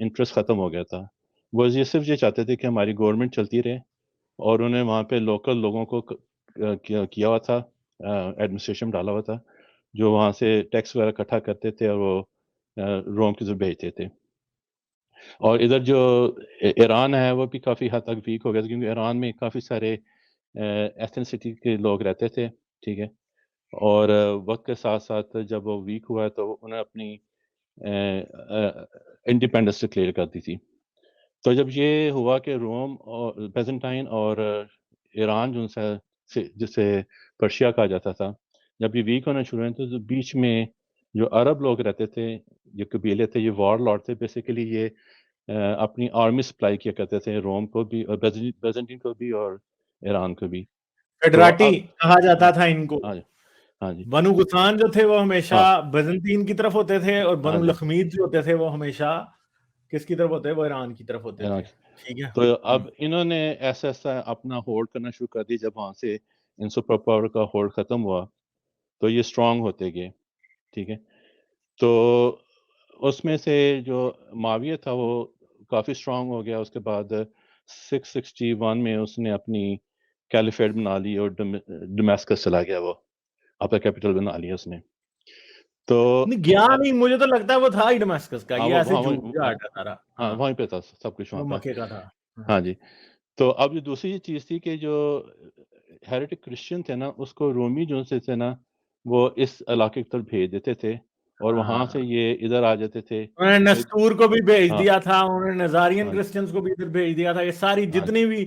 Interest ختم ہو گیا تھا. وہ یہ صرف یہ چاہتے تھے کہ ہماری گورنمنٹ چلتی رہے, اور انہیں وہاں پہ لوکل لوگوں کو کیا ہوا تھا, ایڈمنسٹریشن ڈالا ہوا تھا, جو وہاں سے ٹیکس وغیرہ اکٹھا کرتے تھے اور وہ روم کی طرف بھیجتے تھے. اور ادھر جو ایران ہے وہ بھی کافی حد تک ویک ہو گیا تھا, کیونکہ ایران میں کافی سارے ایتھنسٹی کے لوگ رہتے تھے, ٹھیک ہے. اور وقت کے ساتھ ساتھ جب وہ ویک ہوا تو انہیں اپنی انڈیپینڈنس ڈکلیئر کر دی تھی. تو جب یہ ہوا کہ روم اور بیزنٹائن اور ایران جو جسے پرشیا کہا جاتا تھا, جب یہ ویک ہونا شروع ہوئے تو بیچ میں جو عرب لوگ رہتے تھے, جو قبیلے تھے, یہ وار لارڈ تھے بیسیکلی. یہ اپنی آرمی سپلائی کیا کرتے تھے روم کو بھی, اور بیزنٹین کو بھی, اور ایران کو بھی. فیڈراٹی کہا جاتا تھا ان کو. ہاں جی. بنو غسان جو تھے وہ ہمیشہ بیزنٹین کی طرف ہوتے تھے, اور بنو لخمید جو ہوتے تھے وہ ہمیشہ کس کی طرف ہوتے, وہ ایران کی طرف ہوتے تھے. ٹھیک ہے. تو اب انہوں نے ایسا ایسا اپنا ہولڈ کرنا شروع کر دی. جب وہاں سے ان سپر پاور کا ہولڈ ختم ہوا تو یہ اسٹرانگ ہوتے گئے, ٹھیک ہے. تو اس میں سے جو معاویہ تھا وہ کافی اسٹرانگ ہو گیا. اس کے بعد 661 میں اس نے اپنی کیلیفیٹ بنا لی اور ڈمیسکس چلا گیا, وہ اپنا کیپٹل بنا لیا اس نے. تو گیا نہیں, مجھے تو لگتا ہے وہ تھا ہی ڈمیسکس کا, یہ ایسے ہاں وہیں پہ تھا, سب کچھ وہاں مکے کا تھا. ہاں جی. تو اب یہ دوسری چیز تھی کہ جو ہیریٹک کرسچن تھے نا, اس کو رومی جو سے تھے نا, وہ اس علاقے کی طرف بھیج دیتے تھے, اور وہاں سے یہ ادھر آ جاتے تھے. انہوں نے نستور کو بھی بھیج دیا تھا, انہوں نے نزارین کرسچنز کو بھی ادھر بھیج دیا تھا. یہ ساری جتنی بھی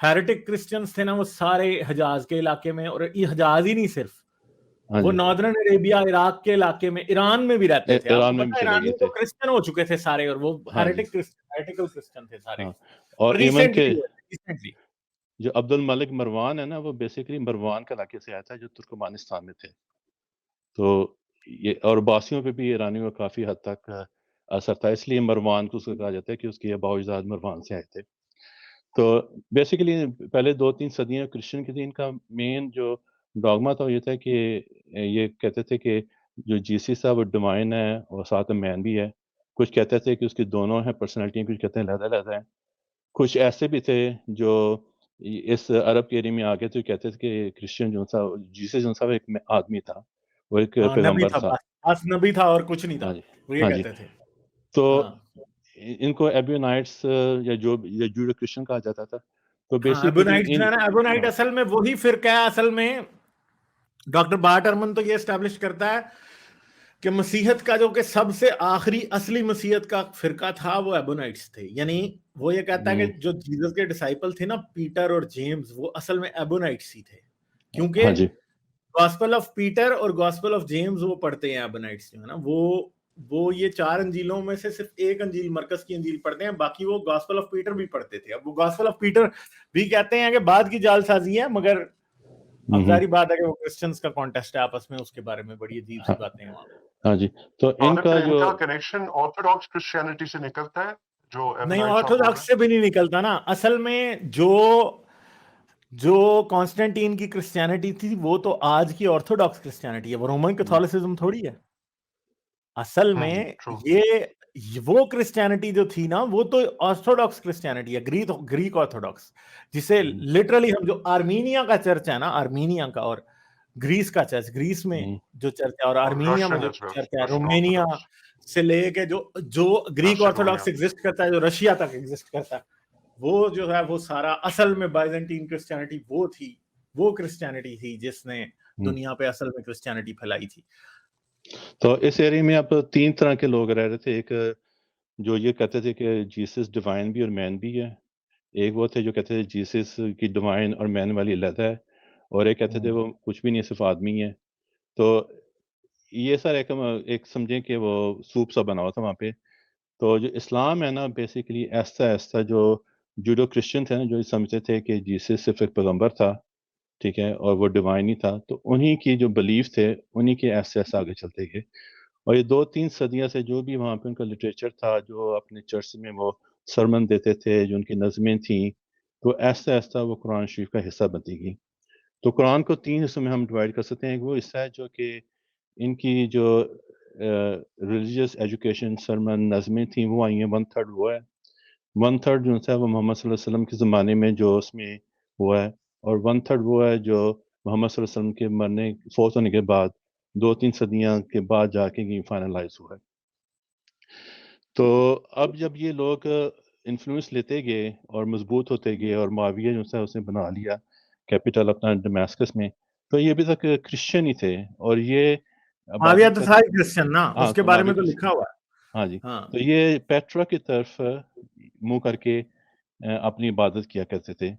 ہیریٹک کرسچنز تھے نا, وہ سارے حجاز کے علاقے میں, اور یہ حجاز ہی نہیں صرف, وہ ناردرن عربیہ عراق کے علاقے میں, ایران میں بھی رہتے تھے. آپ کو پتہ ہے ایرانی تو کرسچن ہو چکے تھے سارے, اور وہ ہیریٹیکل کرسچن تھے سارے. اور ایون کہ جو عبد الملک مروان ہے نا, وہ بیسیکلی مروان کے علاقے سے آیا تھا جو ترکمانستان میں تھے. تو یہ اور باسیوں پہ بھی ایرانیوں کا کافی حد تک اثر تھا, اس لیے مروان کو اس کو کہا جاتا ہے کہ اس کے اباء و اجداد مروان سے آئے تھے. تو بیسیکلی پہلے 2-3 صدیاں کرسچن کی تھی. ان کا مین جو ڈاگما تھا وہ یہ تھا کہ یہ کہتے تھے کہ جو جیسس ہے وہ ڈیوائن ہے اور ساتھ میں مین بھی ہے. کچھ کہتے تھے کہ اس کی دونوں ہیں پرسنالٹیاں, کچھ کہتے ہیں علیحدہ ہیں. کچھ ایسے بھی تھے جو اس عرب کے ایریا میں آ گئے تو کہتے تھے کہ کرسچن جو تھا, جیسس جو تھا وہ ایک آدمی تھا, وہ ایک پیغمبر تھا, بس نبی تھا اور کچھ نہیں تھا, وہ یہ کہتے تھے. تو ان کو ایبونائٹس یا جوڈو کرسچن کہا جاتا تھا. تو ایبونائٹ اصل میں وہی فرقہ ہے. اصل میں ڈاکٹر بارٹ ارمن تو یہ اسٹیبلش کرتا ہے کہ مسیحت کا جو کہ سب سے آخری اصلی مسیحت کا فرقہ تھا وہ ایبونائٹس تھے. یعنی وہ یہ کہتا ہے کہ جو جیسس کے ڈسائپل تھے نا, پیٹر اور جیمز, وہ اصل میں ایبونائٹس ہی تھے, کیونکہ گاسپل آف پیٹر اور گاسپل آف جیمز وہ پڑھتے ہیں ایبونائٹس جو ہے نا, وہ یہ 4 انجیلوں میں سے صرف ایک انجیل مرکز کی انجیل پڑھتے ہیں, باقی وہ گاسپل آف پیٹر بھی پڑھتے تھے. اب وہ گاسپل آف پیٹر بھی کہتے ہیں کہ بعد کی جعل سازی ہے, مگر اب ظاہری بات ہے کہ وہ کرسچنز کا کانٹیسٹ ہے آپس میں, اس کے بارے میں بڑی عجیب سی باتیں ہیں وہاں. ہاں جی. تو ان کا جو کنیکشن آرتھوڈاکس کرسچینٹی سے نکلتا ہے, جو نہیں آرتھوڈاکس سے بھی نہیں نکلتا نا. اصل میں جو کانسٹینٹین کی کرسچینٹی تھی وہ تو آج کی آرتھوڈاکس کرسچینٹی ہے, وہ رومن کیتھولسزم تھوڑی ہے. اصل میں یہ وہ کرسچینٹی جو تھی نا, وہ تو آرتھوڈاکس کرسچینٹی ہے, گریک آرتھوڈاکس, جسے لٹرلی ہم جو آرمینیا کا چرچ ہے نا, آرمینیا کا, اور گریس کا چرچ, گریس میں جو چرچ ہے, اور آرمینیا میں جو چرچ ہے, رومینیا سے لے کے جو گریک آرتھوڈاکس ایگزسٹ کرتا ہے, جو رشیا تک ایگزسٹ کرتا ہے, وہ جو ہے وہ سارا اصل میں بائزنٹین کرسچینٹی وہ تھی, وہ کرسچینٹی تھی جس نے دنیا پہ اصل میں کرسچینٹی پھیلائی تھی. تو اس ایریا میں اب 3 طرح کے لوگ رہ رہے تھے. ایک جو یہ کہتے تھے کہ جیسس ڈیوائن بھی اور مین بھی ہے, ایک وہ تھے جو کہتے تھے جیسس کی ڈیوائن اور مین والی علیحدہ ہے, اور ایک کہتے تھے وہ کچھ بھی نہیں, صرف آدمی ہے. تو یہ سر ایک سمجھیں کہ وہ سوپ سا بنا ہوا تھا وہاں پہ. تو جو اسلام ہے نا, بیسیکلی ایسا جو جوڈو کرسچن تھے نا, جو سمجھتے تھے کہ جیسس صرف ایک پیغمبر تھا, ٹھیک ہے, اور وہ ڈیوائن ہی تھا, تو انہی کی جو بلیف تھے انہی کے ایسے آگے چلتے گئے. اور یہ 2-3 صدیاں سے جو بھی وہاں پہ ان کا لٹریچر تھا, جو اپنے چرچ میں وہ سرمن دیتے تھے, جو ان کی نظمیں تھیں, تو ایسا وہ قرآن شریف کا حصہ بنتی گئی. تو قرآن کو 3 حصوں میں ہم ڈیوائڈ کر سکتے ہیں. ایک وہ حصہ ہے جو کہ ان کی جو ریلیجیس ایجوکیشن سرمن نظمیں تھیں وہ آئی ہیں 1/3 وہ ہے. 1/3 جو ہے وہ محمد صلی اللہ علیہ وسلم کے زمانے میں جو اس میں ہوا ہے, اور 1/3 وہ ہے جو محمد صلی اللہ علیہ وسلم کے مرنے فوت ہونے کے بعد 2-3 صدیاں کے بعد جا کے یہ فائنلائز ہوا ہے. تو اب جب یہ لوگ انفلوئنس لیتے گئے اور مضبوط ہوتے گئے اور معاویہ جو ہے اس نے بنا لیا کیپٹل اپنا ڈمیسکس میں, تو یہ ابھی تک کرسچن ہی تھے. اور یہ معاویہ تو تھا ہی کرسچن نا, اس کے بارے میں تو لکھا ہوا ہے. ہاں جی, تو یہ پیٹرا کی طرف منہ کر کے اپنی عبادت کیا کرتے تھے.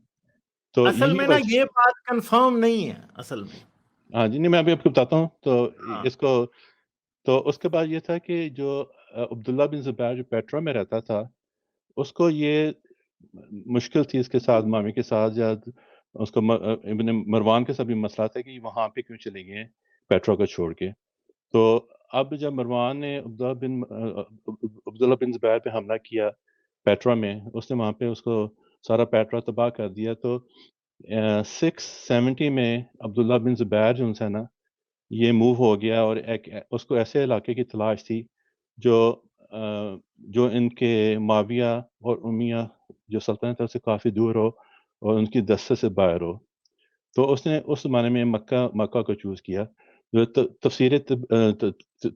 تو اصل میں نا یہ بات کنفرم نہیں ہے اصل میں. ہاں جی, نہیں میں ابھی آپ کو بتاتا ہوں. تو اس کو تو اس کے بعد یہ تھا کہ جو عبداللہ بن زبیر جو پیٹرا میں رہتا تھا, اس کو یہ مشکل تھی اس کے ساتھ معاویہ کے ساتھ, یا اس کو ابن مروان کے ساتھ بھی مسئلہ تھا کہ وہاں پہ کیوں چلے گئے پیٹرا کو چھوڑ کے. تو اب جب مروان نے عبداللہ بن زبیر پہ حملہ کیا پیٹرا میں, اس نے وہاں پہ اس کو سارا پیٹرا تباہ کر دیا. تو 670 میں عبداللہ بن زبیر جو ہے نا یہ موو ہو گیا, اور اس کو ایسے علاقے کی تلاش تھی جو ان کے معاویہ اور امیہ جو سلطنت ہے اس سے کافی دور ہو اور ان کی دستہ سے باہر ہو. تو اس نے اس زمانے میں مکہ کو چوز کیا. جو تفسیر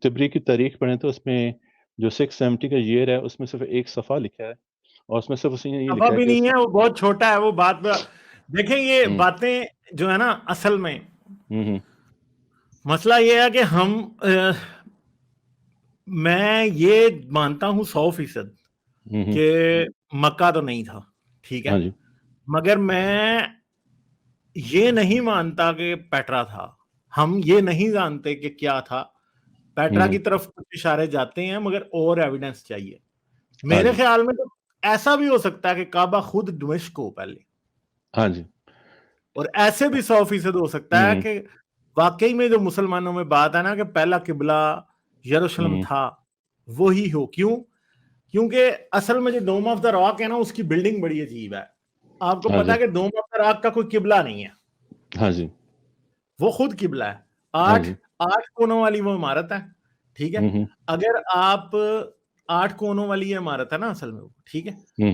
تبری کی تاریخ پڑھیں تو اس میں جو 670 کا ایئر ہے اس میں صرف ایک صفحہ لکھا ہے, اور اس میں صرف اسی نے یہ لکھا ہے بھی کہ نہیں ہے, وہ بہت چھوٹا ہے وہ بات. دیکھیں یہ باتیں جو ہے نا اصل میں مسئلہ یہ ہے کہ میں یہ مانتا ہوں 100% کہ مکہ تو نہیں تھا, ٹھیک ہے, مگر میں یہ نہیں مانتا کہ پیٹرا تھا. ہم یہ نہیں جانتے کہ کیا تھا. پیٹرا کی طرف کچھ اشارے جاتے ہیں مگر اور ایویڈنس چاہیے. میرے خیال میں تو ایسا بھی ہو سکتا ہے کہ کعبہ خود دمشق ہو پہلے, ہاں جی, اور ایسے بھی 100% ہو سکتا ہے کہ واقعی میں جو مسلمانوں میں بات ہے نا کہ پہلا قبلہ یروشلم تھا وہی ہو. کیونکہ اصل میں جو ڈوم آف دا راک ہے نا اس کی بلڈنگ بڑی عجیب ہے. آپ کو پتا ہے کہ ڈوم آف دا راک کا کوئی قبلہ نہیں ہے. ہاں جی, وہ خود قبلہ ہے. 8 کونوں والی وہ عمارت ہے, ٹھیک ہے. اگر آپ 8 کونوں والی یہ عمارت ہے نا اصل میں وہ, ٹھیک ہے,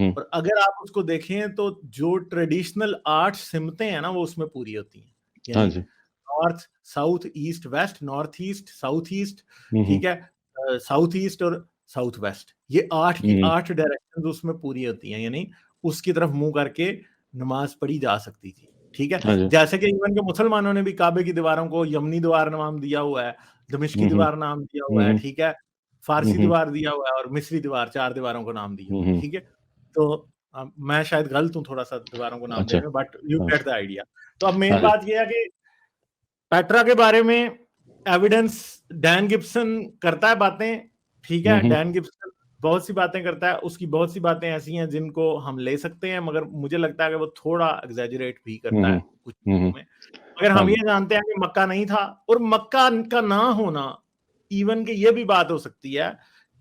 اور اگر آپ اس کو دیکھیں تو جو ٹریڈیشنل 8 سمتیں ہیں نا وہ اس میں پوری ہوتی ہیں. یعنی north south east west, north east south east, ٹھیک ہے, ساؤتھ ایسٹ اور ساؤتھ ویسٹ, یہ 8 کی 8 ڈائریکشن اس میں پوری ہوتی ہیں. یعنی اس کی طرف منہ کر کے نماز پڑھی جا سکتی تھی, ٹھیک ہے. جیسے کہ ایون کے مسلمانوں نے بھی کعبے کی دیواروں کو یمنی دیوار نام دیا ہوا ہے, دمشقی دیوار نام دیا ہوا ہے, ٹھیک ہے, فارسی دیوار دیا ہوا ہے, اور مصری دیوار, 4 دیواروں کو نام دیا ہوا ہے, ٹھیک ہے. تو میں شاید غلط ہوں تھوڑا سا دیواروں کو نام دینے میں, but you get the idea. تو اب مین بات یہ ہے کہ پیٹرا کے بارے میں ایویڈنس ڈین گبسن کرتا ہے باتیں, ٹھیک ہے. ڈین گبسن بہت سی باتیں کرتا ہے, اس کی بہت سی باتیں ایسی ہیں جن کو ہم لے سکتے ہیں, مگر مجھے لگتا ہے کہ وہ تھوڑا ایگزیجریٹ بھی کرتا ہے کچھ چیزوں میں. مگر ہم یہ جانتے ہیں کہ مکہ نہیں تھا, اور مکہ کا نہ ہونا ایون کہ یہ بھی بات ہو سکتی ہے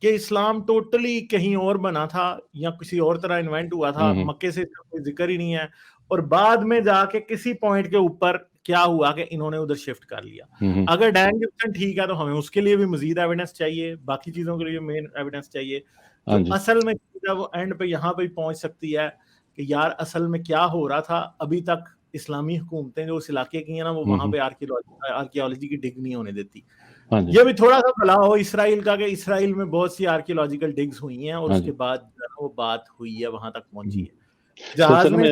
کہ اسلام ٹوٹلی کہیں اور بنا تھا یا کسی اور طرح انوینٹ ہوا تھا, مکے سے کوئی ذکر ہی نہیں ہے, اور بعد میں جا کے کسی پوائنٹ کے اوپر کیا ہوا کہ انہوں نے ادھر شفٹ کر لیا. اگر ڈین گبسن ٹھیک ہے تو ہمیں اس کے لیے بھی مزید ایویڈنس چاہیے, باقی چیزوں کے لیے مین ایویڈنس چاہیے. جو اصل میں وہ اینڈ پہ یہاں پہ پہنچ سکتی ہے کہ یار اصل میں کیا ہو رہا تھا. ابھی تک اسلامی حکومتیں جو اس علاقے کی ہیں نا وہ وہاں پہ آرکیالوجی کی ڈگ نہیں ہونے دیتی. یہ بھی تھوڑا سا بھلا ہو اسرائیل کا کہ اسرائیل میں بہت سی آرکیالوجیکل ڈگز ہوئی ہیں, اور اس کے بعد وہ بات ہوئی ہے, وہاں تک پہنچی ہے. جہاز میں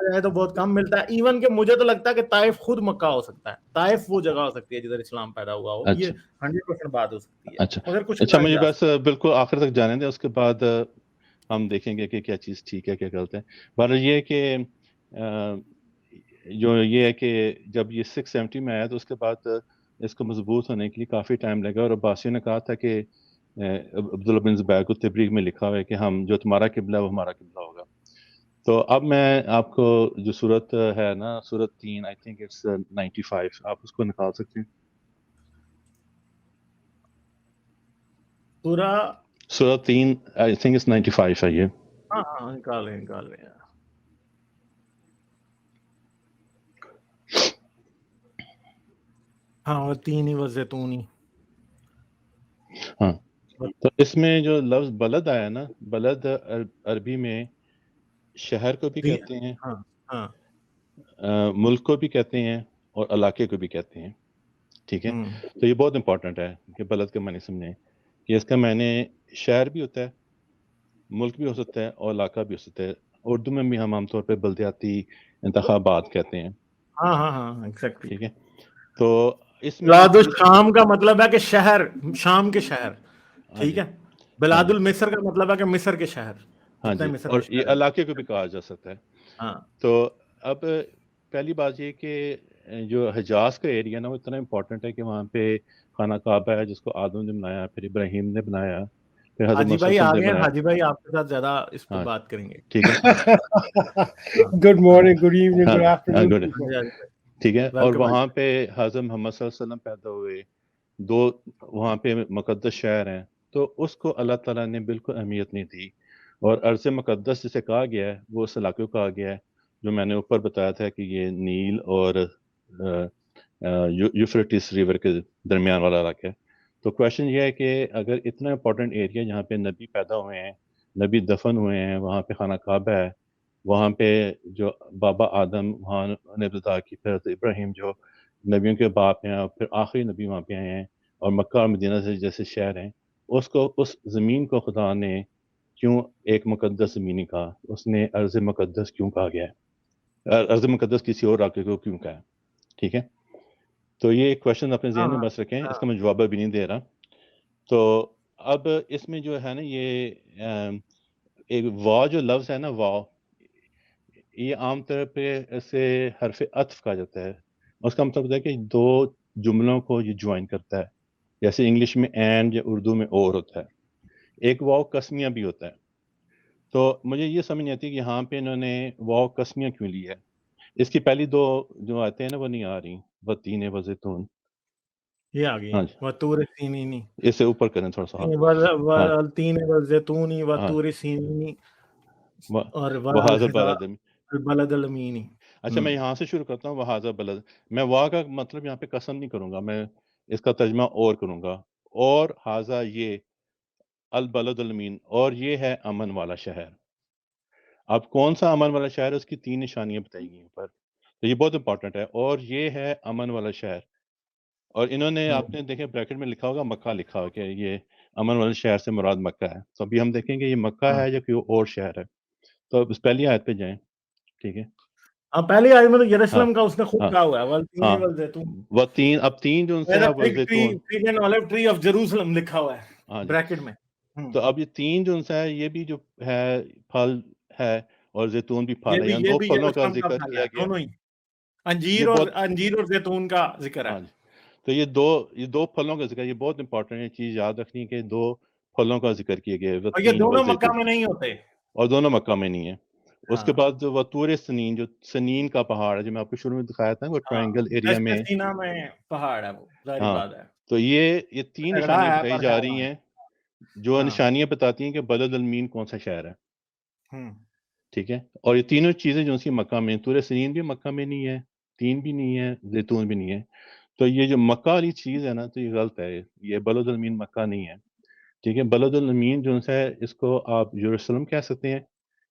جائے تو بہت کم ملتا ہے. ایون کہ مجھے تو لگتا ہے کہ طائف خود مکہ ہو سکتا ہے, طائف وہ جگہ ہو سکتی ہے جدھر اسلام پیدا ہوا ہو. یہ 100% بات ہو سکتی ہے. مگر کچھ اچھا, مجھے بس بالکل آخر تک جانے دیں, اس کے بعد ہم دیکھیں گے کہ کیا چیز ٹھیک ہے کیا غلط ہے. پر یہ کہ جو یہ ہے کہ جب یہ 670 میں آیا تو اس کے بعد اس کو مضبوط ہونے کے لیے کافی ٹائم لگا, اور عباسیوں نے کہا تھا کہ عبداللہ بن زبیر کو تبریک میں لکھا ہوا ہے کہ ہم جو تمہارا قبلہ ہے وہ ہمارا قبلہ ہوگا. تو اب میں آپ کو جو صورت ہے نا, صورت 3 آئی تھنک اٹس 95, آپ اس کو نکال سکتے ہیں. پورا صورت 3 آئی تھنک اٹس 95 ہے یہ. ہاں نکال لیں. ہاں, اور 3 ہی وزیتونی. ہاں تو اس میں جو لفظ بلد آیا نا، بلد عربی میں شہر کو بھی کہتے ہیں، ہاں ہاں ملک کو بھی کہتے ہیں، اور علاقے کو بھی کہتے ہیں. ٹھیک ہے، تو یہ بہت امپورٹنٹ ہے کہ بلد کے معنی سمجھیں کہ اس کا معنی شہر بھی ہوتا ہے، ملک بھی ہو سکتا ہے، اور علاقہ بھی ہو سکتا ہے. اردو میں بھی ہم عام طور پہ بلدیاتی انتخابات کہتے ہیں. ہاں ہاں ہاں ایگزیکٹلی. ٹھیک ہے، تو اس میں بلاد الشام کا مطلب ہے کہ شہر، شام کے شہر. ہاں ٹھیک جی، ہے. بلاد المصر کا مطلب ہے کہ مصر کے شہر. ہاں جتنے جی، مصر اور میں یہ شہر ہیں. علاقے کو بھی کہا جا سکتا ہے. ہاں تو اب پہلی بات یہ کہ جو حجاز کا ایریا نا وہ اتنا امپورٹنٹ ہے کہ وہاں پہ خانہ کعبہ ہے جس کو آدم نے بنایا، پھر ابراہیم نے بنایا، پھر حضرت حاجی محمد صلی بھائی اللہ آ علیہ وسلم گئے. نے بنایا. حاجی بھائی آپ کے ساتھ زیادہ اس پہ ہاں بات کریں گے. ٹھیک ہے، Good morning, good evening, good ہاں afternoon. گڈ. people. ٹھیک ہے، اور ویلکم وہاں پہ حضرت محمد صلی اللہ علیہ وسلم پیدا ہوئے، دو وہاں پہ مقدس شہر ہیں، تو اس کو اللہ تعالیٰ نے بالکل اہمیت نہیں دی. اور ارض مقدس جسے کہا گیا ہے وہ اس علاقے کو کہا گیا ہے جو میں نے اوپر بتایا تھا کہ یہ نیل اور یوفریٹس ریور کے درمیان والا علاقہ ہے. تو کویشچن یہ ہے کہ اگر اتنا امپورٹنٹ ایریا جہاں پہ نبی پیدا ہوئے ہیں، نبی دفن ہوئے ہیں، وہاں پہ خانہ کعبہ ہے، وہاں پہ جو بابا آدم وہاں نے ابتدا کی، پھر حضرت ابراہیم جو نبیوں کے باپ ہیں، اور پھر آخری نبی وہاں پہ آئے ہیں، اور مکہ اور مدینہ سے جیسے شہر ہیں، اس زمین کو خدا نے کیوں ایک مقدس زمینی کہا؟ اس نے ارض مقدس کیوں کہا گیا ہے؟ ارض مقدس کسی اور علاقے کو کیوں کہا ہے؟ ٹھیک ہے، تو یہ ایک کویشچن اپنے ذہن میں بس رکھیں، اس کا میں جواب بھی نہیں دے رہا. تو اب اس میں جو ہے نا یہ ایک وا جو لفظ ہے نا، وا، یہ عام طور پہ اسے حرف عطف کہا جاتا ہے. اس کا مطلب ہے کہ دو جملوں کو یہ جوائن کرتا ہے، جیسے انگلش میں اینڈ یا اردو میں اور ہوتا ہے. ایک واو قسمیہ بھی ہوتا ہے. تو مجھے یہ سمجھ نہیں آتی کہ یہاں پہ انہوں نے واو قسمیہ کیوں لی ہے. اس کی پہلی دو جو آتے ہیں نا وہ نہیں آ رہی، وتین و زیتون. یہ آ گئی ہاں ہیں. جی، وطور سینینی، اس سے اوپر کریں تھوڑا سا. ہاں، والتین والزیتونی ہاں، وطور سینینی اور وہذا البلد. البلد الامینی. اچھا میں یہاں سے شروع کرتا ہوں. وہذا بلد، میں وا کا مطلب یہاں پہ قسم نہیں کروں گا، میں اس کا ترجمہ اور کروں گا. اور ہاذا یہ البلد المین، اور یہ ہے امن والا شہر. اب کون سا امن والا شہر ہے، اس کی 3 نشانیاں بتائی گئی اوپر، تو یہ بہت امپورٹنٹ ہے. اور یہ ہے امن والا شہر، اور انہوں نے آپ نے دیکھیں بریکٹ میں لکھا ہوگا مکہ لکھا ہوا کہ یہ امن والے شہر سے مراد مکہ ہے. تو ابھی ہم دیکھیں گے یہ مکہ ہے یا کوئی اور شہر ہے. تو اس پہلی آیت پہ جائیں. ٹھیک ہے، پہلی آیت میں تو ہاں یروشلم کا اس نے خود ہاں کہا ہوا ہے، والتین ہاں، والزیتون. وہ تین، اب تین جو ان سے ہے وہ زیتون. Fig and olive tree of Jerusalem لکھا ہوا ہے ہاں جی، بریکٹ میں. تو اب یہ تین جو ان سے ہے یہ بھی جو ہے پھل ہے، اور زیتون بھی پھل ہے. یہ یہاں 2 بھی پھلوں کا یروشلم کا ذکر پھل ہے، کیا گیا. دونوں ہی یہ بہت، انجیر اور زیتون کا ذکر ہے. ہاں جی، تو یہ دو پھلوں کا ذکر، یہ بہت امپورٹنٹ ہے چیز یاد رکھنی کہ 2 پھلوں کا ذکر کیا گیا ہے، وہ اور یہ تین و دونوں مکہ زیتون، میں نہیں ہوتے. اور دونوں مکہ میں نہیں ہے. اس کے ہاں بعد جو وطور سنین، جو سنین کا پہاڑ ہے جو میں آپ کو شروع میں دکھایا تھا، وہ ہاں، ٹرائنگل ایریا دشت میں. سینا میں پہاڑ ہے، وہ ظاہری ہاں، بات ہے. تو یہ 3 تگڑا نشانیاں ہے بتائی پر جا رہی حیوان. ہیں جو ہاں نشانیاں بتاتی ہیں کہ بلد المین کون سا شہر ہے. ہوں. ٹھیک ہے، اور یہ تینوں چیزیں جو سی مکہ میں، طور سنین بھی مکہ میں نہیں ہے، تین بھی نہیں ہے، زیتون بھی نہیں ہے. تو یہ جو مکہ والی چیز ہے نا تو یہ غلط ہے، یہ بلد المین مکہ نہیں ہے. ٹھیک ہے، بلد المین جو ہے اس کو آپ یروشلم کہہ سکتے ہیں،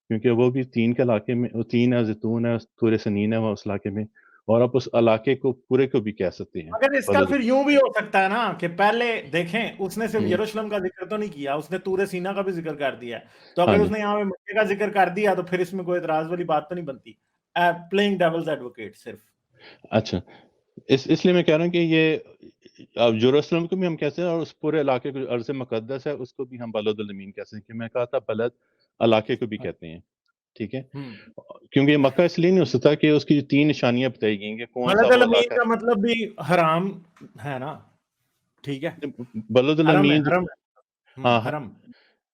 کیونکہ وہ بھی 3 کے علاقے میں، 3 ہے، زیتون ہے، طور سنین ہے وہ اس علاقے میں، اور آپ اس علاقے کو پورے کو بھی کہہ سکتے ہیں مگر اس کا بلد. پھر یوں بھی ہو سکتا ہے نا کہ پہلے دیکھیں اس نے صرف یروشلم کا ذکر تو نہیں کیا، اس نے طور سینا کا بھی ذکر کر دیا ہے. تو ہاں اگر جی، اس نے یہاں پہ مکے کا ذکر کر دیا تو پھر اس میں کوئی اعتراض والی بات تو نہیں بنتی. پلئنگ ڈیولز ایڈوکیٹ صرف. اچھا، اس لیے میں کہہ رہا ہوں کہ یہ اب یروشلم کو بھی ہم کہتے ہیں، اور اس پورے علاقے کو جو ارض مقدس ہے اس کو بھی ہم بلد المین کہتے ہیں، کہ میں کہا تھا بلد علاقے کو بھی کہتے ہیں. ٹھیک ہے، کیونکہ یہ مکہ اس لیے نہیں ہو سکتا کہ اس کی جو 3 نشانیاں بتائی گئی ہیں کہ کون سا بلد وہ الامین علاقہ کا مطلب بھی حرام ہے نا. ٹھیک ہے، ہے. بلد حرم ہے، المین حرم ہے. ہاں، حرم.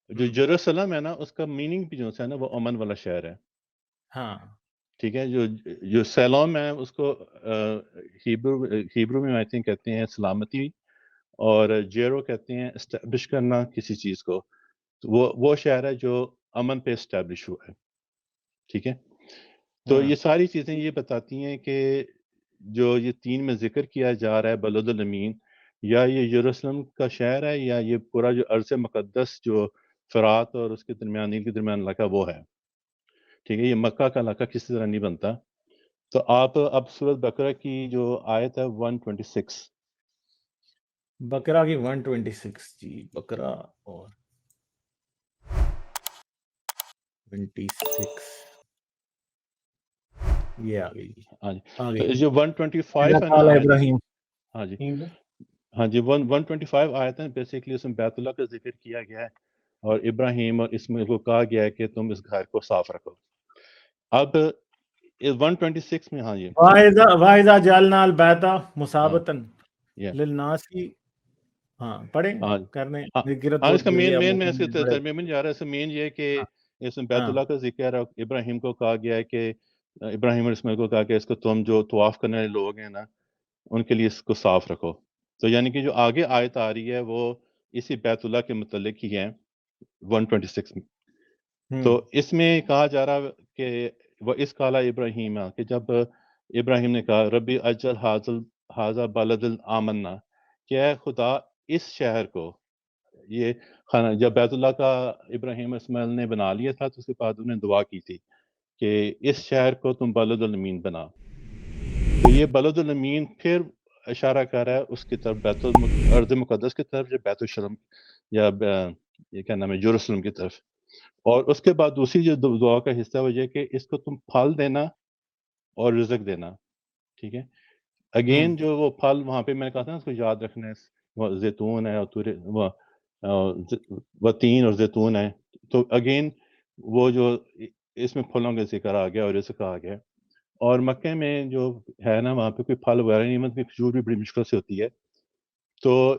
جو یروشلم ہے نا اس کا میننگ بھی جو ہے نا وہ امن والا شہر ہے. ہاں ٹھیک ہے، جو سیلوم ہے اس کو ہیبرو میں آئی تھنک کہتے ہیں سلامتی، اور جیرو کہتے ہیں اسٹیبلش کرنا کسی چیز کو. تو وہ شہر ہے جو امن پہ اسٹیبلش ہوا ہے. ٹھیک ہے، تو یہ ساری چیزیں یہ بتاتی ہیں کہ جو یہ 3 میں ذکر کیا جا رہا ہے بلد الامین، یا یہ یروشلم کا شہر ہے یا یہ پورا جو ارض مقدس جو فرات اور اس کے درمیان نیل کے درمیان علاقہ وہ ہے. ٹھیک ہے, یہ مکہ کا علاقہ کسی طرح نہیں بنتا. تو آپ اب سورۃ بقرہ کی جو آیت ہے 126. بقرہ کی 126 جی, بقرہ اور 26 یہ آ گئی. ہاں جی, آ تو گئی جو 125 ہے نا آیت, ابراہیم. ہاں جی ہاں جی 125 آیت ہے, بیسیکلی اس میں بیت اللہ کا ذکر کیا گیا ہے اور ابراہیم اور اسماعیل کو کہا گیا ہے کہ تم اس گھر کو صاف رکھو. اب 126 میں ہاں جی واذا جعلنا البیت مثابتا یہ للناس کی, ہاں پڑھیں ہاں کرنے ہاں گرت ہاں, اس کا جو مین میں اس کے ترجمے میں جا رہا ہے. اس مین یہ ہے کہ اس میں بیت اللہ کا ذکر ہے. ابراہیم کو کہا گیا ہے کہ ابراہیم اور اسماعیل کو کہا کہ اس کو تم جو طواف کرنے والے لوگ ہیں نا ان کے لیے اس کو صاف رکھو. تو یعنی کہ جو آگے آیت آ رہی ہے وہ اسی بیت اللہ کے متعلق ہی ہے 126 میں. تو اس میں کہا جا رہا کہ وہ اس کالا ابراہیم, کہ جب ابراہیم نے کہا ربی اجل حاضر بلد آمنا, کہ اے خدا اس شہر کو, یہ خانہ جب بیت اللہ کا ابراہیم اسماعیل نے بنا لیا تھا تو اس کے بعد انہوں نے دعا کی تھی کہ اس شہر کو تم بلد الامین بنا. تو یہ بلد الامین پھر اشارہ کر رہا ہے اس کی طرف ارض مقدس کی طرف, جو بیت الشرم یا یہ کیا نام ہے یروشلم کی طرف. اور اس کے بعد دوسری جو دعا کا حصہ وہ یہ کہ اس کو تم پھل دینا اور رزق دینا. ٹھیک ہے, اگین جو وہ پھل وہاں پہ میں نے کہا تھا نا اس کو یاد رکھنا ہے, وہ زیتون ہے وہ تین اور زیتون ہے. تو اگین وہ جو اس میں پھلوں کا ذکر آ گیا اور رزق آ گیا. اور مکے میں جو ہے نا وہاں پہ کوئی پھل وغیرہ نہیں, مطلب کھجور بھی بڑی مشکل سے ہوتی ہے. تو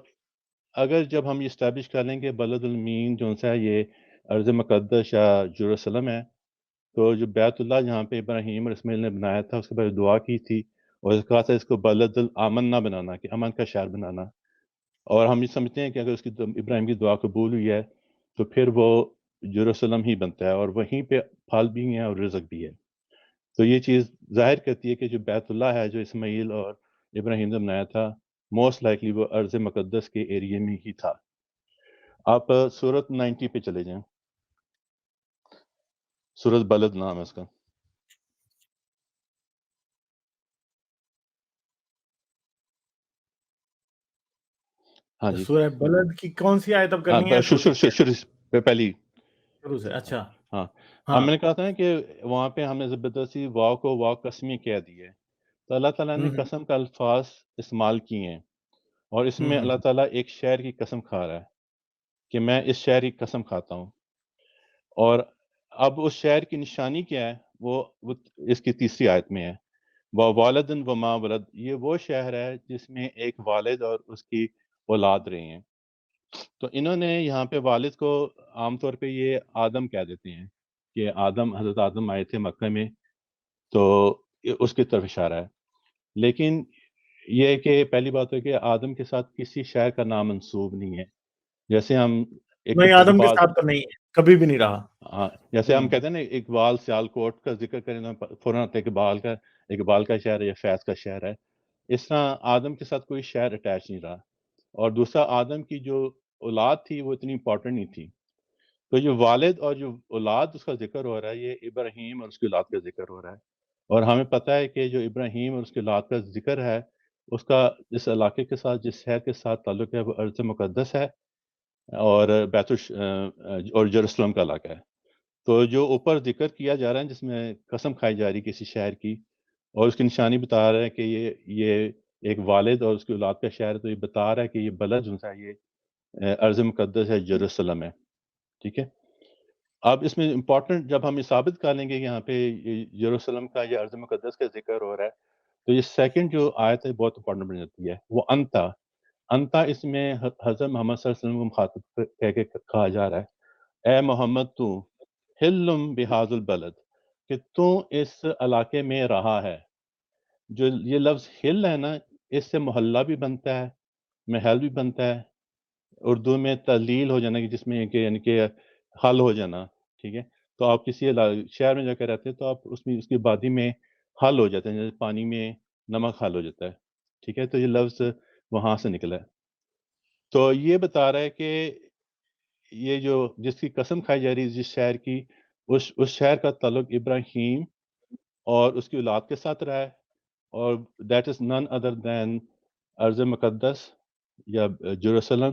اگر جب ہم یہ اسٹیبلش کر لیں کہ بلد المین جو سا یہ ارض مقدس یا یروشلم ہے, تو جو بیت اللہ جہاں پہ ابراہیم اور اسماعیل نے بنایا تھا اس کے بعد دعا کی تھی اور کہا تھا اس کو بلد الامن نہ بنانا, کہ امن کا شہر بنانا. اور ہم یہ سمجھتے ہیں کہ اگر اس کی ابراہیم کی دعا قبول ہوئی ہے تو پھر وہ یروشلم ہی بنتا ہے اور وہیں پہ پھل بھی ہیں اور رزق بھی ہے. تو یہ چیز ظاہر کرتی ہے کہ جو بیت اللہ ہے جو اسماعیل اور ابراہیم نے بنایا تھا موسٹ لائکلی وہ ارض مقدس کے ایریے میں ہی تھا. آپ سورت 90 پہ چلے جائیں, سورت بلد نام ہے اس کا. ہاں جی سورہ بلد کی کون سی آیت اب کرنی ہے؟ شروع پہلی. شروع سے. اچھا ہاں اب میں نے کہا تھا کہ وہاں پہ ہم نے زبردستی واو کو واو قسمی کہہ دی ہے. تو اللہ تعالیٰ نے قسم کا الفاظ استعمال کیے ہیں اور اس میں اللہ تعالیٰ ایک شہر کی قسم کھا رہا ہے کہ میں اس شہر کی قسم کھاتا ہوں. اور اب اس شہر کی نشانی کیا ہے وہ اس کی تیسری آیت میں ہے, وہ والدن و ما ولد. یہ وہ شہر ہے جس میں ایک والد اور اس کی اولاد رہے ہیں. تو انہوں نے یہاں پہ والد کو عام طور پہ یہ آدم کہہ دیتے ہیں کہ حضرت آدم آئے تھے مکہ میں, تو اس کی طرف اشارہ ہے. لیکن یہ کہ پہلی بات ہے کہ آدم کے ساتھ کسی شہر کا نام منسوب نہیں ہے. جیسے ہم نہیں, آدم کے ساتھ تو نہیں ہے, کبھی بھی نہیں رہا. ہاں, جیسے ہم کہتے ہیں نا اقبال سیالکوٹ کا ذکر کریں فوراً آتا ہے اقبال کا شہر ہے یا فیض کا شہر ہے. اس طرح آدم کے ساتھ کوئی شہر اٹیچ نہیں رہا. اور دوسرا آدم کی جو اولاد تھی وہ اتنی امپورٹنٹ نہیں تھی. تو جو والد اور جو اولاد اس کا ذکر ہو رہا ہے یہ ابراہیم اور اس کی اولاد کا ذکر ہو رہا ہے. اور ہمیں پتہ ہے کہ جو ابراہیم اور اس کی اولاد کا ذکر ہے اس کا جس علاقے کے ساتھ جس شہر کے ساتھ تعلق ہے وہ ارض مقدس ہے اور اور یروشلم کا علاقہ ہے. تو جو اوپر ذکر کیا جا رہا ہے جس میں قسم کھائی جا رہی کسی شہر کی اور اس کی نشانی بتا رہا ہے کہ یہ ایک والد اور اس کی اولاد کا شہر ہے, تو یہ بتا رہا ہے کہ یہ بلد جو ہے یہ ارض مقدس ہے, یروشلم ہے. ٹھیک ہے, اب اس میں امپورٹنٹ جب ہم یہ ثابت کر لیں گے کہ یہاں پہ یروشلم کا یا ارض مقدس کا ذکر ہو رہا ہے تو یہ سیکنڈ جو آیت ہے بہت امپورٹنٹ بن جاتی ہے. وہ انتا اس میں حضرت محمد صلی اللہ علیہ وسلم کو مخاطب کہہ کے کہا جا رہا ہے, اے محمد تو ہلم بحاظ البلد, کہ تو اس علاقے میں رہا ہے. جو یہ لفظ ہل ہے نا اس سے محلہ بھی بنتا ہے, محل بھی بنتا ہے. اردو میں تحلیل ہو جانا جس میں یعنی کہ حل ہو جانا. ٹھیک ہے, تو آپ کسی شہر میں جا کے رہتے ہیں تو آپ اس میں اس کی آبادی میں حل ہو جاتے ہیں, جیسے پانی میں نمک حل ہو جاتا ہے. ٹھیک ہے, تو یہ لفظ وہاں سے نکلا ہے. تو یہ بتا رہا ہے کہ یہ جو جس کی قسم کھائی جا رہی ہے جس شہر کی، اس شہر کا تعلق ابراہیم اور اس کی اولاد کے ساتھ رہا ہے، اور دیٹ از نن ادر دین ارض مقدس یا جیروسلم،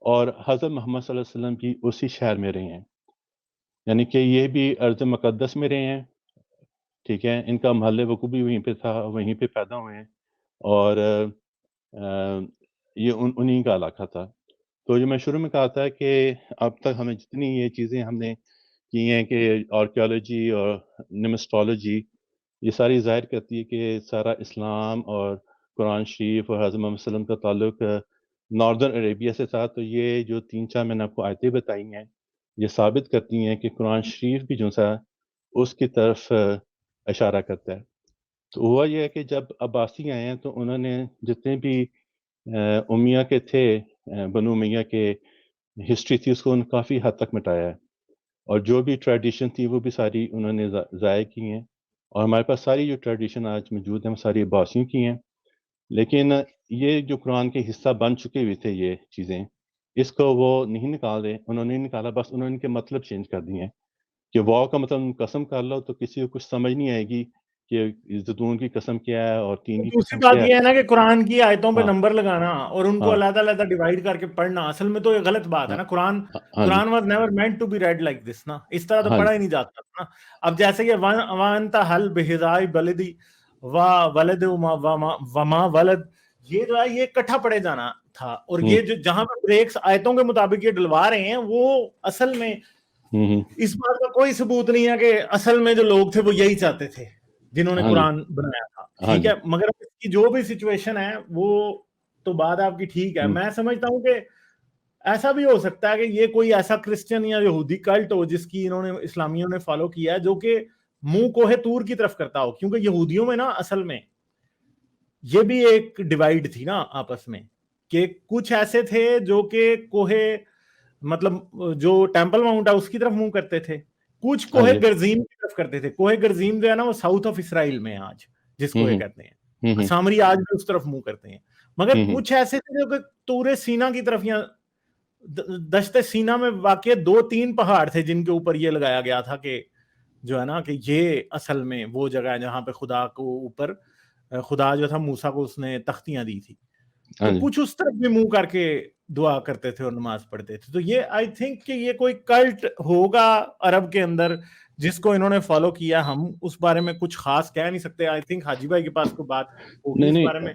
اور حضرت محمد صلی اللہ علیہ وسلم کی اسی شہر میں رہے ہیں، یعنی کہ یہ بھی ارض مقدس میں رہے ہیں، ٹھیک ہے، ان کا محل وقوع بھی وہیں پہ تھا، وہیں پہ پیدا ہوئے ہیں، اور یہ انہی کا علاقہ تھا۔ تو جو میں شروع میں کہا تھا کہ اب تک ہمیں جتنی یہ چیزیں ہم نے کی ہیں کہ آرکیالوجی اور نمسٹالوجی، یہ ساری ظاہر کرتی ہے کہ سارا اسلام اور قرآن شریف اور حضرت محمد صلی اللہ علیہ وسلم کا تعلق ناردرن عربیہ سے تھا۔ تو یہ جو 3-4 میں نے آپ کو آیتیں بتائی ہیں، یہ ثابت کرتی ہیں کہ قرآن شریف بھی جو سا اس کی طرف اشارہ کرتا ہے۔ تو ہوا یہ ہے کہ جب عباسی آئے ہیں تو انہوں نے جتنے بھی امیہ کے تھے، بنو امیہ کے ہسٹری تھی، اس کو کافی حد تک مٹایا ہے، اور جو بھی ٹریڈیشن تھی وہ بھی ساری انہوں نے ضائع کی ہیں، اور ہمارے پاس ساری جو ٹریڈیشن آج موجود ہیں وہ ساری عباسیوں کی ہیں۔ لیکن یہ جو قرآن کے حصہ بن چکے ہوئے تھے یہ چیزیں، اس کو وہ نہیں نکال رہے، انہوں نے نکالا، بس انہوں نے ان کے مطلب چینج کر دیے ہیں کہ واو کا مطلب قسم کر لو تو کسی کو کچھ سمجھ نہیں آئے گی کہ زیتون کی قسم کیا ہے اور تین کی دوسری قسم بات کیا ہے۔ یہ ہے نا کہ قرآن کی آیتوں پہ ہاں نمبر لگانا اور ان کو ہاں علیحدہ ڈیوائڈ کر کے پڑھنا اصل میں تو یہ غلط بات ہے ہاں نا۔ قرآن ہاں جی was never meant to be read like this نا، اس طرح تو ہاں پڑھا جی ہی نہیں جاتا نا۔ اب جیسے کہ وانت حل بہذائی بلدی و ولد وما ولد، یہ جو ہے یہ اکٹھا پڑھے جانا تھا، اور یہ جو جہاں پہ بریکس آیتوں کے مطابق یہ ڈلوا رہے ہیں وہ اصل میں اس بات کا کوئی ثبوت نہیں ہے کہ اصل میں جو لوگ تھے وہ یہی چاہتے تھے جنہوں نے ہاں جی قرآن بنایا تھا، ہاں ٹھیک جی ہے۔ مگر اس کی جو بھی سچویشن ہے وہ تو بات آپ کی ٹھیک ہے۔ میں سمجھتا ہوں کہ ایسا بھی ہو سکتا ہے کہ یہ کوئی ایسا کرسچن یا یہودی کلٹ ہو جس کی انہوں نے اسلامیوں نے فالو کیا ہے، جو کہ منہ کوہ طور کی طرف کرتا ہو، کیونکہ یہودیوں میں نا اصل میں یہ بھی ایک ڈیوائیڈ تھی نا آپس میں، کہ کچھ ایسے تھے جو کہ کوہ مطلب جو ٹیمپل ماؤنٹ ہے اس کی طرف منہ کرتے تھے، کچھ ہاں کوہ جی گرزیم کی طرف کرتے تھے۔ کوہ گرزیم جو ہے نا وہ ساؤتھ آف اسرائیل میں ہے آج، جس کو یہ کہتے ہیں سامری، آج بھی اس طرف منہ کرتے ہیں۔ مگر کچھ ایسے تھے جو کہ طور سینا کی طرف یا دشت سینا میں واقع 2-3 پہاڑ تھے جن کے اوپر یہ لگایا گیا تھا کہ جو ہے نا کہ یہ اصل میں وہ جگہ ہے جہاں پہ خدا کو اوپر خدا جو تھا موسیٰ کو اس نے تختیاں دی تھی، تو کچھ اس طرف بھی منہ کر کے دعا کرتے تھے اور نماز پڑھتے تھے۔ تو یہ آئی تھنک کہ یہ کوئی کلٹ ہوگا عرب کے اندر جس کو انہوں نے فالو کیا۔ ہم اس بارے میں کچھ خاص کہہ نہیں سکتے۔ آئی تھنک حاجی بھائی کے پاس کوئی بات ہوگی اس بارے میں۔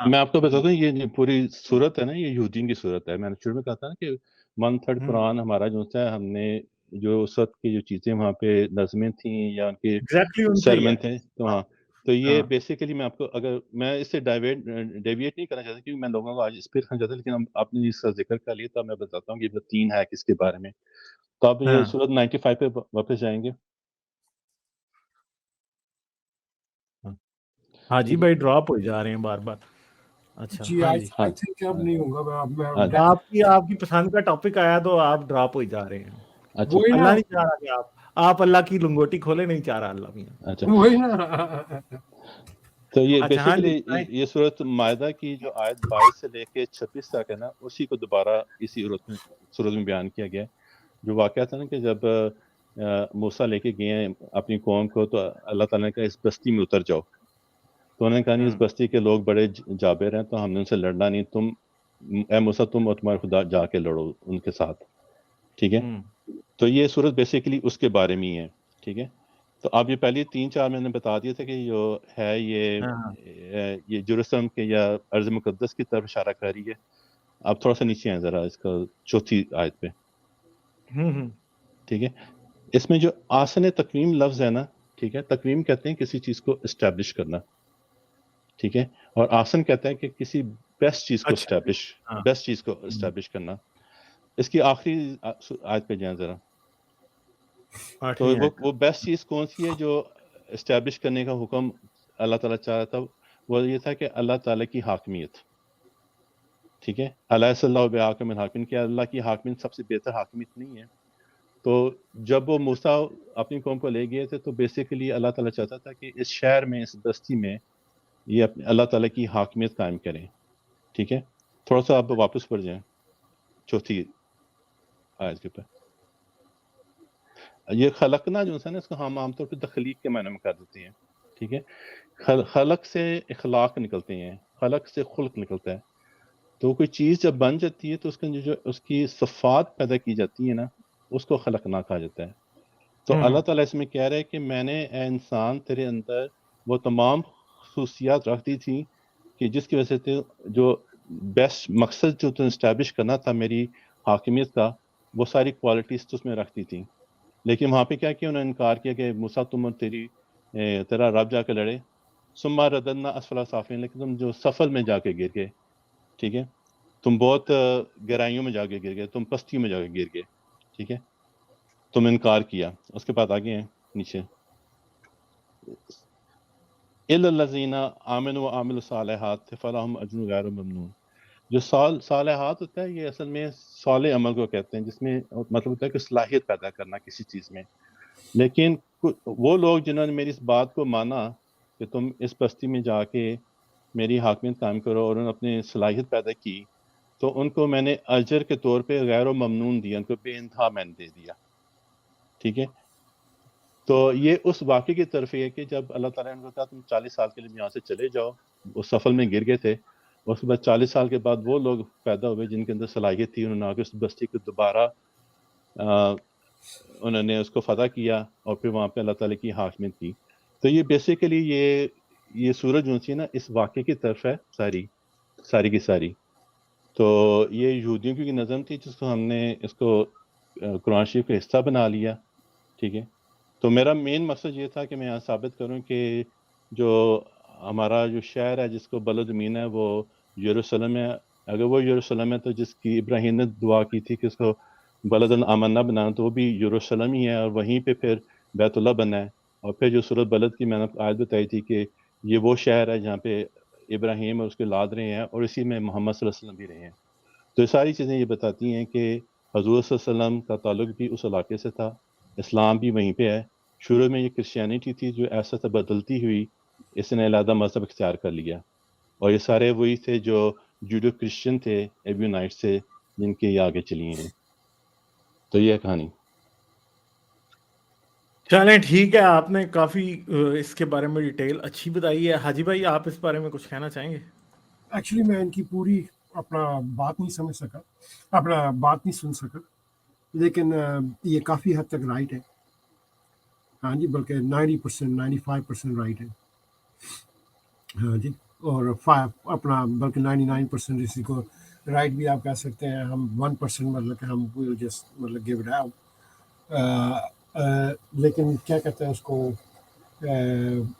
میں آپ کو بتاتا ہوں، یہ پوری صورت ہے نا، یہ یہودین کی صورت ہے۔ میں نے شروع میں کہا تھا نا کہ 1/3 قرآن ہمارا جو ہے، ہم نے جو اس وقت کی جو چیزیں وہاں پہ نظمیں تھیں یا ان کے سرمن تھے، تو ہاں، تو یہ بیسیکلی میں آپ کو، اگر میں اس سے ڈیویٹ نہیں کرنا چاہتا کیونکہ میں لوگوں کو آج اس پہ رکھنا چاہتا، لیکن آپ نے اس کا ذکر کر لیا تو میں بتاتا ہوں کہ یہ 3 ہے کس کے بارے میں۔ تو آپ یہ صورت 95 پہ واپس جائیں گے۔ ہاں جی بھائی ڈراپ ہو جا رہے ہیں بار بار۔ اچھا جی آئی تھنک اب نہیں ہوگا۔ آپ کی پسند کا ٹاپک آیا تو آپ ڈراپ ہو جا رہے ہیں۔ اچھا اللہ نہیں چاہ رہا کہ آپ اللہ کی لنگوٹی کھولے، نہیں چاہ رہا اللہ میاں۔ اچھا وہی نا۔ تو یہ بیسیکلی یہ صورت مائدہ کی جو آیت 22 سے لے کے 26 تک ہے نا، اسی کو دوبارہ اسی صورت میں بیان کیا گیا ہے۔ جو واقعہ تھا نا کہ جب موسیٰ لے کے گئے ہیں اپنی قوم کو، تو اللہ تعالیٰ نے کہا اس بستی میں اتر جاؤ، تو انہوں نے کہا نہیں، اس بستی کے لوگ بڑے جابر ہیں تو ہم نے ان سے لڑنا نہیں، تم اے موسیٰ تم اور تمہارے خدا جا کے لڑو ان کے ساتھ، ٹھیک ہے۔ تو یہ صورت بیسیکلی اس کے بارے میں ہی ہے، ٹھیک ہے۔ تو اب یہ پہلی 3-4 میں نے بتا دیا تھا کہ جو ہے یہ جیروسلم کے یا ارض مقدس کی طرف اشارہ کر رہی ہے۔ اب تھوڑا سا نیچے ہیں ذرا اس کا 4تھی آیت پہ، ٹھیک ہے۔ اس میں جو آسن تقویم لفظ ہے نا، ٹھیک ہے، تقویم کہتے ہیں کسی چیز کو اسٹیبلش کرنا، ٹھیک ہے، اور آسن کہتا ہے کہ کسی بیسٹ چیز کو اسٹیبلش کرنا۔ اس کی آخری آیت پہ جائیں ذرا، تو وہ بیسٹ چیز کون سی ہے جو اسٹیبلش کرنے کا حکم اللہ تعالیٰ چاہ رہا تھا؟ وہ یہ تھا کہ اللہ تعالیٰ کی حاکمیت، ٹھیک ہے۔ الیس اللہ بحاکم الحاکمین، کہ اللہ کی حاکمیت سب سے بہتر حاکمیت نہیں ہے؟ تو جب وہ موسیٰ اپنی قوم کو لے گئے تھے تو بیسیکلی اللہ تعالیٰ چاہتا تھا کہ اس شہر میں، اس بستی میں یہ اللہ تعالیٰ کی حاکمیت قائم کریں، ٹھیک ہے۔ تھوڑا سا آپ واپس پڑھ جائیں۔ چوتھی آیت کے اوپر. یہ خلقنا جو ہے نا اس کو ہم عام طور پہ تخلیق کے معنی میں کر دیتے ہیں. ٹھیک ہے, خلق سے اخلاق نکلتے ہیں, خلق سے خلق نکلتا ہے. تو کوئی چیز جب بن جاتی ہے تو اس کے جو اس کی صفات پیدا کی جاتی ہیں نا, اس کو خلقنا کہا جاتا ہے. تو اللہ تعالیٰ اس میں کہہ رہا ہے کہ میں نے اے انسان تیرے اندر وہ تمام خصوصیات رکھ دی تھی کہ جس کی وجہ سے جو بیسٹ مقصد جو تو اسٹیبلش کرنا تھا میری حاکمیت کا, وہ ساری کوالٹیز تو اس میں رکھتی تھیں. لیکن وہاں پہ کیا کیا, انہوں نے انکار کیا کہ موسیٰ تم اور تیرا رب جا کے لڑے. ثم رددنا اسفل سافلین, لیکن تم جو سفل میں جا کے گر گئے. ٹھیک ہے, تم بہت گہرائیوں میں جا کے گر گئے, تم پستیوں میں جا کے گر گئے. ٹھیک ہے, تم انکار کیا. اس کے بعد آگے ہیں نیچے, الا الذین آمنوا وعملوا الصالحات فلہم اجر غیر ممنون. جو صالحات ہوتا ہے یہ اصل میں صالح عمل کو کہتے ہیں, جس میں مطلب ہوتا ہے کہ صلاحیت پیدا کرنا کسی چیز میں. لیکن وہ لوگ جنہوں نے میری اس بات کو مانا کہ تم اس بستی میں جا کے میری حاکمیت قائم کرو, اور انہوں نے اپنی صلاحیت پیدا کی, تو ان کو میں نے اجر کے طور پہ غیر و ممنون دیا, ان کو بے انتہا میں نے دے دیا. ٹھیک ہے, تو یہ اس واقعے کی طرف ہے کہ جب اللہ تعالیٰ نے کہا تم 40 سال کے لیے یہاں سے چلے جاؤ, وہ سفل میں گر گئے تھے. اس کے بعد 40 سال کے بعد وہ لوگ پیدا ہوئے جن کے اندر صلاحیت تھی, انہوں نے آ کے اس بستی کو دوبارہ انہوں نے اس کو فتح کیا, اور پھر وہاں پہ اللہ تعالیٰ کی حاکمیت کی. تو یہ بیسیکلی یہ سورج جو سی نا اس واقعے کی طرف ہے ساری کی ساری. تو یہ یہودیوں کی نظم تھی جس کو ہم نے اس کو قرآن شریف کا حصہ بنا لیا. ٹھیک ہے, تو میرا مین مقصد یہ تھا کہ میں یہاں ثابت کروں کہ جو ہمارا جو شہر ہے جس کو بلد امین ہے وہ یروشلم ہے. اگر وہ یروشلم ہے تو جس کی ابراہیم نے دعا کی تھی کہ اس کو بلد آمنہ بنانا, تو وہ بھی یروشلم ہی ہے, اور وہیں پہ پھر بیت اللہ بنا ہے. اور پھر جو سورۃ بلد کی میں نے آیت بتائی تھی کہ یہ وہ شہر ہے جہاں پہ ابراہیم اور اس کے اولاد رہے ہیں, اور اسی میں محمد صلی اللہ علیہ وسلم بھی رہے ہیں. تو یہ ساری چیزیں یہ بتاتی ہیں کہ حضور صلی اللہ علیہ وسلم کا تعلق بھی اس علاقے سے تھا, اسلام بھی وہیں پہ ہے. شروع میں یہ کرسچینٹی تھی جو ایسا سے بدلتی ہوئی اس نے علیحدہ مذہب اختیار کر لیا, اور یہ سارے وہی تھے جو جوڈو کرسچن تھے, ایبیونائٹ سے, جن کے یہ آگے چلی ہیں. تو یہ کہانی. چلیں ٹھیک ہے, آپ نے کافی اس کے بارے میں ڈیٹیل اچھی بتائی ہے. حاجی بھائی آپ اس بارے میں کچھ کہنا چاہیں گے؟ ایکچولی میں ان کی پوری اپنا بات نہیں سمجھ سکا, اپنا بات نہیں سن سکا, لیکن یہ کافی حد تک رائٹ ہے. ہاں جی, بلکہ 90% 95% رائٹ ہے. ہاں جی, اور اپنا بلکہ 99% اسی کو رائٹ بھی آپ کہہ سکتے ہیں. ہم 1% مطلب کہ ہم جسٹ مطلب گیو اٹ آؤٹ. لیکن کیا کہتے ہیں اس کو,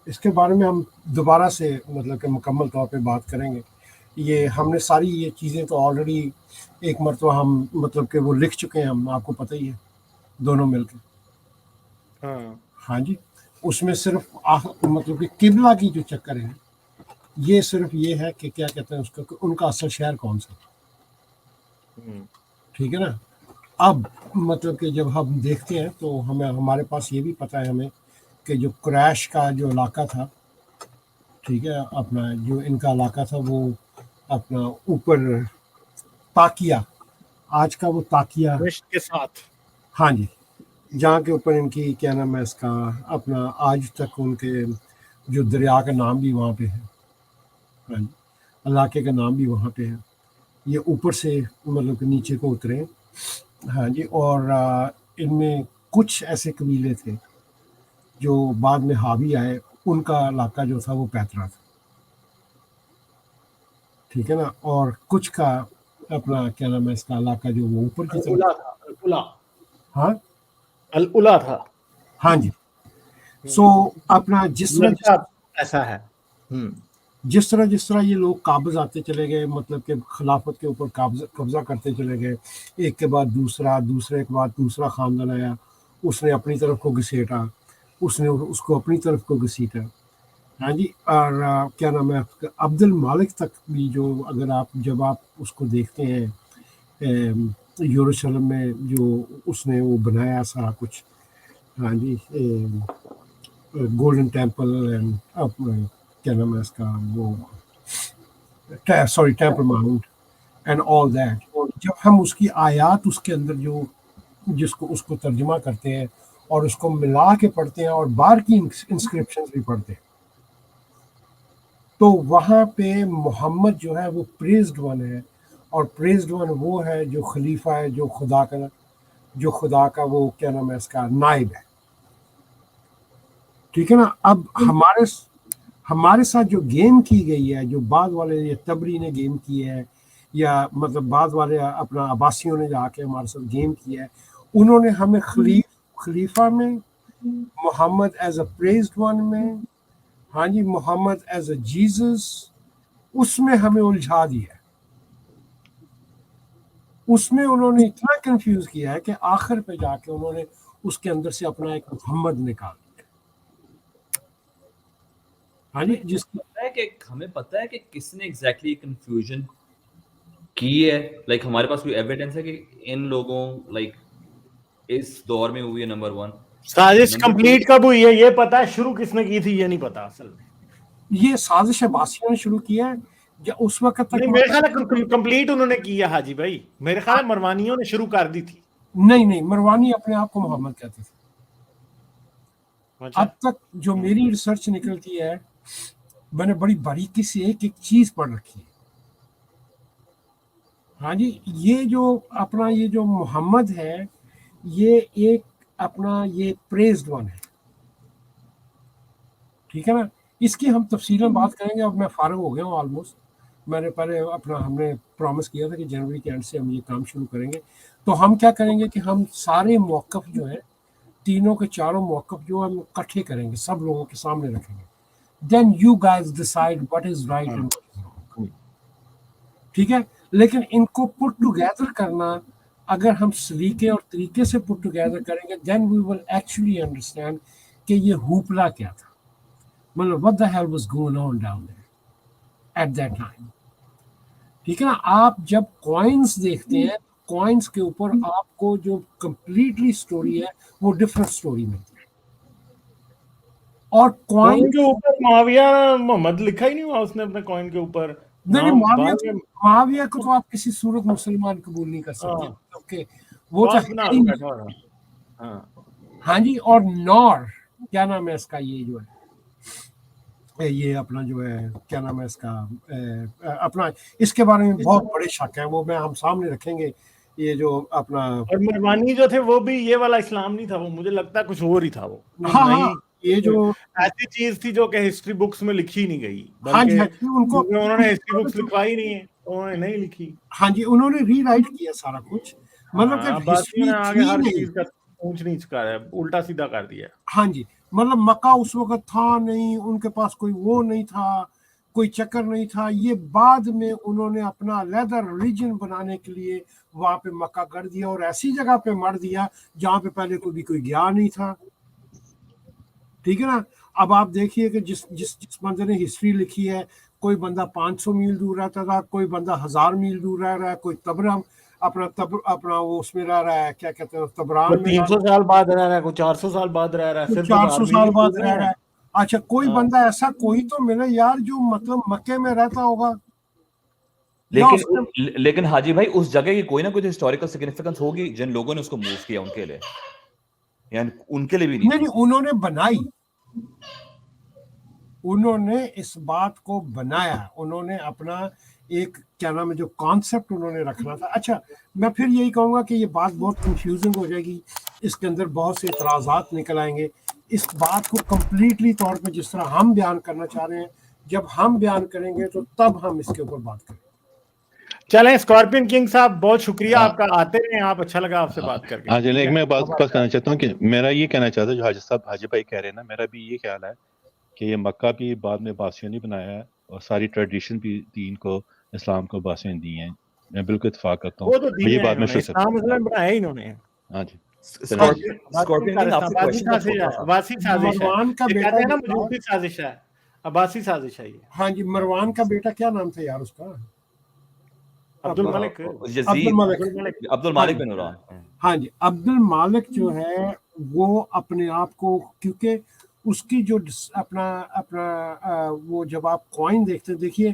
اس کے بارے میں ہم دوبارہ سے مطلب کہ مکمل طور پہ بات کریں گے. یہ ہم نے ساری یہ چیزیں تو آلریڈی ایک مرتبہ ہم مطلب کہ وہ لکھ چکے ہیں, ہم آپ کو پتہ ہی ہے, دونوں مل کے. ہاں جی, اس میں صرف مطلب کہ قبلہ کی جو چکر ہے یہ صرف یہ ہے کہ کیا کہتے ہیں اس کا, ان کا اصل شہر کون سا. ٹھیک ہے نا. اب مطلب کہ جب ہم دیکھتے ہیں تو ہمارے پاس یہ بھی پتہ ہے ہمیں کہ جو قریش کا جو علاقہ تھا, ٹھیک ہے, اپنا جو ان کا علاقہ تھا وہ اپنا اوپر تاکیہ, آج کا وہ تاکیہ کے ساتھ, ہاں جی, جہاں کے اوپر ان کی کیا نام ہے اس کا, اپنا آج تک ان کے جو دریا کا نام بھی وہاں پہ ہے. ہاں جی, علاقے کا نام بھی وہاں پہ ہے. یہ اوپر سے مطلب کہ نیچے کو اترے. ہاں جی, اور ان میں کچھ ایسے قبیلے تھے جو بعد میں حاوی آئے, ان کا علاقہ جو تھا وہ پیترا تھا. ٹھیک ہے نا. اور کچھ کا اپنا کیا نام ہے اس کا علاقہ جو وہ اوپر کی طرف, ہاں الاولا تھا. ہاں جی. سو اپنا جس طرح یہ لوگ قابض آتے چلے گئے, مطلب کہ خلافت کے اوپر قبضہ کرتے چلے گئے, ایک کے بعد دوسرے کے بعد دوسرا خاندان آیا, اس نے اپنی طرف کو گھسیٹا, اس نے اس کو اپنی طرف کو گھسیٹا. ہاں جی, اور کیا نام ہے عبد المالک تک بھی, جو اگر جب آپ اس کو دیکھتے ہیں یروشلم میں جو اس نے وہ بنایا سارا کچھ. ہاں جی, گولڈن ٹیمپل, کیا نام ہے اس کا وہ, sorry temple Mount and all that. جب ہم اس کی آیات اس کے اندر جو اس کو ترجمہ کرتے ہیں اور اس کو ملا کے پڑھتے ہیں اور باہر کی انسکرپشنز بھی پڑھتے ہیں تو وہاں پہ محمد جو ہے وہ پریزڈ ون ہے، اور پریزڈ ون وہ ہے جو خلیفہ ہے، جو خدا کا وہ کیا نام ہے اس کا نائب ہے، ٹھیک ہے نا. اب ہمارے ساتھ جو گیم کی گئی ہے، جو بعد والے یہ تبری نے گیم کی ہے، یا مطلب بعد والے اپنا عباسیوں نے جا کے ہمارے ساتھ گیم کیا ہے، انہوں نے ہمیں خلیفہ میں، محمد ایز اے پریزڈ ون میں، ہاں جی محمد ایز اے جیزس، اس میں ہمیں الجھا دیا ہے. اس میں انہوں نے اتنا کنفیوز کیا ہے کہ آخر پہ جا کے انہوں نے اس کے اندر سے اپنا ایک محمد نکال دیا. ہاں جی جس ہمیں پتہ ہے کہ کس نے ایگزیکٹلی کنفیوژن کی ہے. لائک ہمارے پاس کوئی ایویڈنس ہے کہ ان لوگوں لائک اس دور میں ہوئی ہے. نمبر 1 سازش کمپلیٹ کب ہوئی ہے یہ پتا ہے، شروع کس نے کی تھی یہ نہیں پتا. اصل میں یہ سازش عباسیوں نے شروع کیا ہے، اس وقت تک میرے خیال ہے کمپلیٹ انہوں نے کی ہے حاجی بھائی، میرے خیال ہے مروانیوں نے شروع کر دی تھی. نہیں مروانی اپنے آپ کو محمد کہتے تھے. اب تک جو میری ریسرچ نکلتی ہے، میں نے بڑی باریکی سے ایک چیز پڑھ رکھی ہے. ہاں جی یہ جو محمد ہے یہ ایک اپنا یہ پریزڈ ون ہے، ٹھیک ہے نا. اس کی ہم تفصیلاً بات کریں گے. اب میں فارغ ہو گیا ہوں آلموسٹ. میں نے پہلے ہم نے پرومس کیا تھا کہ جنوری کے اینڈ سے ہم یہ کام شروع کریں گے. تو ہم کیا کریں گے کہ ہم سارے موقف جو ہیں، تینوں کے چاروں موقف جو ہم اکٹھے کریں گے، سب لوگوں کے سامنے رکھیں گے. Then you guys decide what is right and what is wrong. ٹھیک ہے. لیکن ان کو پٹ ٹوگیدر کرنا، اگر ہم سلیقے اور طریقے سے پٹ ٹوگیدر کریں گے، دین وی ول ایکچولی انڈرسٹینڈ کہ یہ ہوپلا کیا تھا، مطلب what the hell was going on down there at that time. ٹھیک ہے نا. آپ جب کوائنس دیکھتے ہیں، کوائنس کے اوپر آپ کو جو کمپلیٹلی سٹوری ہے وہ ڈفرنٹ سٹوری ملتی ہے. اور کوائن کے اوپر معاویہ محمد لکھا ہی نہیں ہوا اس نے اپنے کوائن کے اوپر. معاویہ کو تو آپ کسی صورت مسلمان قبول نہیں کر سکتے کیونکہ وہ تو ہاں جی. اور نور کیا نام ہے اس کا، یہ جو ہے یہ اپنا جو ہے کیا نام ہے اس کا اپنا، اس کے بارے میں بہت بڑے شک ہیں، وہ ہم سامنے رکھیں گے. یہ جو اپنا اور مروانی جو تھے وہ بھی یہ والا اسلام نہیں تھا، وہ مجھے لگتا ہے کچھ اور ہی تھا. وہ ہاں یہ جو ایسی چیز تھی جو کہ ہسٹری بکس میں لکھی نہیں گئی، ہاں جی بلکہ ان کو انہوں نے ہسٹری بکس لکھوائی نہیں ہے، انہوں نے نہیں لکھی. ہاں جی انہوں نے ری رائٹ کیا سارا کچھ، مطلب کہ عباسیوں نے آگے ہر ہسٹری چیز کا اونچ نیچ کر الٹا سیدھا کر دیا. ہاں جی مطلب مکہ اس وقت تھا نہیں، ان کے پاس کوئی وہ نہیں تھا، کوئی چکر نہیں تھا. یہ بعد میں انہوں نے اپنا علیحدہ ریلیجن بنانے کے لیے وہاں پہ مکہ کر دیا اور ایسی جگہ پہ مر دیا جہاں پہ پہلے کوئی گیا نہیں تھا. ٹھیک ہے نا. اب آپ دیکھیے کہ جس بندے نے ہسٹری لکھی ہے، کوئی بندہ 500 میل دور رہتا تھا، کوئی بندہ 1000 میل دور رہ رہا ہے، کوئی تبرم اپنا وہ اس میں رہ رہا ہے، کیا کہتے ہیں تبران میں 300 سال بعد رہ رہا ہے، کوئی 400 سال بعد رہ رہا ہے، صرف 400 سال بعد رہ رہا ہے. اچھا کوئی بندہ ایسا کوئی تو ملے یار جو مطلب مکے میں رہتا ہوگا. لیکن حاجی بھائی اس جگہ کی کوئی نہ کوئی ہسٹوریکل سگنیفیکینس ہوگی جن لوگوں نے اس کو موو کیا ان کے لیے، یعنی ان کے لیے بھی نہیں. انہوں نے بنائی، انہوں نے اس بات کو بنایا، انہوں نے اپنا ایک کیا نام ہے جو کانسیپٹ انہوں نے رکھنا تھا. اچھا میں پھر یہی کہوں گا کہ یہ بات بہت کنفیوزنگ ہو جائے گی، اس کے اندر بہت سے اعتراضات نکل آئیں گے. اس بات کو کمپلیٹلی طور پہ جس طرح ہم بیان کرنا چاہ رہے ہیں، جب ہم بیان کریں گے تو تب ہم اس کے اوپر بات کریں. چلیں اسکارپین کنگ صاحب بہت شکریہ آپ کا، آتے رہے آپ، اچھا لگا آپ سے بات کر کے. ہاں جی ایک میں بات کرنا چاہتا ہوں کہ میرا یہ کہنا چاہتا ہوں جو حاجی بھائی کہہ رہے ہیں نا، میرا بھی یہ خیال ہے کہ یہ مکہ بھی بعد میں عباسیوں نے بنایا ہے اور ساری ٹریڈیشن بھی دین کو، اسلام کو عباسیوں نے دی ہیں. میں بالکل اتفاق کرتا ہوں. وہ تو دین یہ ہے بات میں اسلام مسلم بنایا ہی انہوں نے. ہاں جی مروان کا بیٹا ہے نا مجوسی سازش ہے، عباسی سازش ہے یہ. ہاں جی مروان کا بیٹا کیا نام تھا یار اس کا؟ عبد الملک بن عمران. ہاں جی عبد المالک جو ہے وہ اپنے آپ کو، کیونکہ اس کی جو اپنا وہ جب آپ کوائن دیکھتے دیکھیے